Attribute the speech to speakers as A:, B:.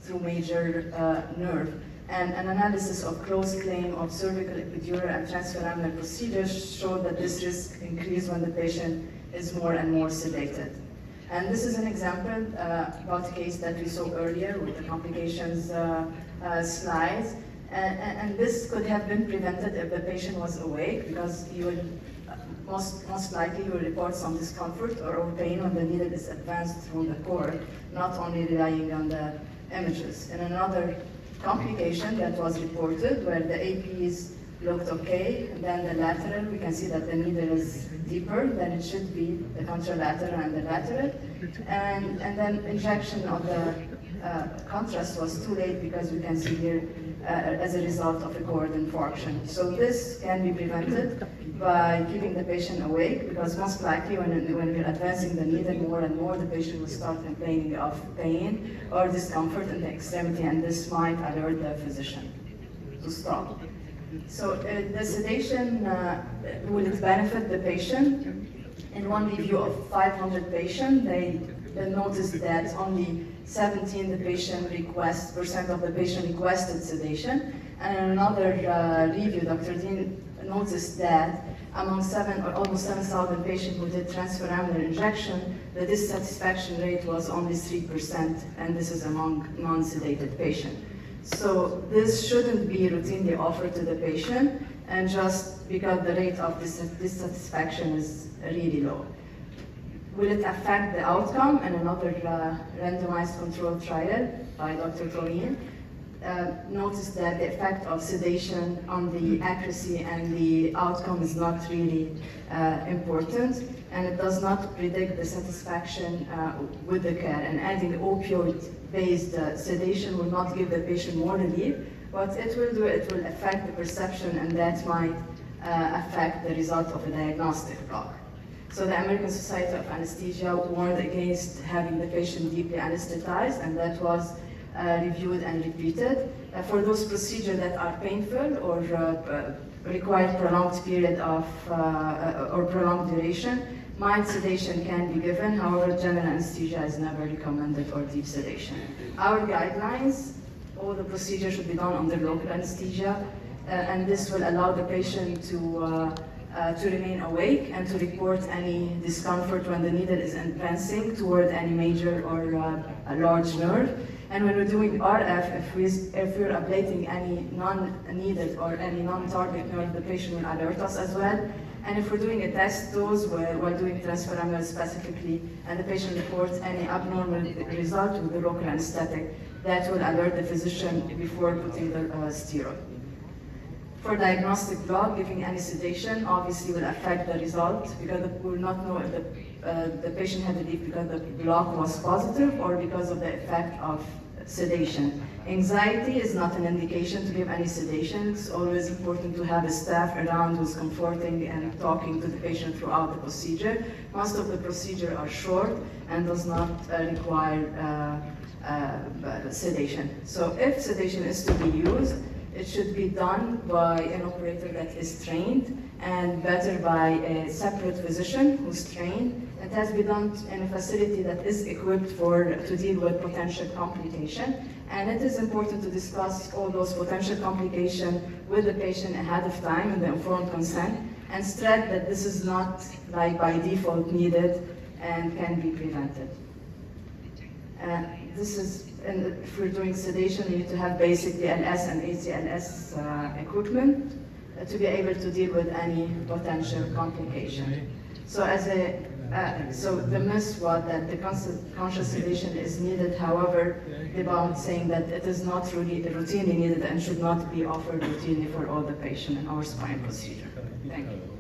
A: through major nerve. And an analysis of closed claim of cervical, epidural, and transforaminal procedures showed that this risk increased when the patient is more and more sedated. And this is an example about a case that we saw earlier with the complications slides. And this could have been prevented if the patient was awake, because you will most likely you will report some discomfort or pain when the needle is advanced through the cord, not only relying on the images. And another complication that was reported where the APs looked okay, and then the lateral, we can see that the needle is deeper than it should be, the contralateral and the lateral. And then injection of the contrast was too late, because we can see here as a result of a cord infarction. So this can be prevented by keeping the patient awake, because most likely when we're advancing the needle more and more, the patient will start complaining of pain or discomfort in the extremity, and this might alert the physician to stop. So the sedation, will it benefit the patient? In one review of 500 patients, they noticed that only 17% of the patient requested sedation. And in another review, Dr. Dean noticed that among almost 7,000 patients who did transforaminal injection, the dissatisfaction rate was only 3%, and this is among non-sedated patients. So this shouldn't be routinely offered to the patient, and just because the rate of dissatisfaction is really low. Will it affect the outcome? And another randomized controlled trial by Dr. Corinne noticed that the effect of sedation on the accuracy and the outcome is not really important, and it does not predict the satisfaction with the care. And adding opioid-based sedation will not give the patient more relief. What it will do, it will affect the perception, and that might affect the result of a diagnostic block. So the American Society of Anesthesia warned against having the patient deeply anesthetized, and that was reviewed and repeated. For those procedures that are painful or require prolonged period of or prolonged duration, mild sedation can be given. However, general anesthesia is never recommended, or deep sedation. Our guidelines, all the procedures should be done under local anesthesia, and this will allow the patient to remain awake and to report any discomfort when the needle is advancing toward any major or a large nerve. And when we're doing RF, if we're ablating any non-needed or any non-target nerve, the patient will alert us as well. And if we're doing a test dose while doing transforaminal specifically, and the patient reports any abnormal result with the local anesthetic, that will alert the physician before putting the steroid. For diagnostic block, giving any sedation obviously will affect the result, because we will not know if the patient had relief because the block was positive or because of the effect of sedation. Anxiety is not an indication to give any sedation. It's always important to have a staff around who's comforting and talking to the patient throughout the procedure. Most of the procedures are short and does not require sedation. So if sedation is to be used, it should be done by an operator that is trained, and better by a separate physician who's trained. It has to be done in a facility that is equipped to deal with potential complication. And it is important to discuss all those potential complications with the patient ahead of time in the informed consent, and stress that this is not like by default needed and can be prevented. And if we're doing sedation, we need to have basic DLS and ACLS equipment to be able to deal with any potential complication. So so the myth was that the conscious sedation is needed. However, about saying that it is not really routinely needed and should not be offered routinely for all the patients in our spine procedure. Thank you.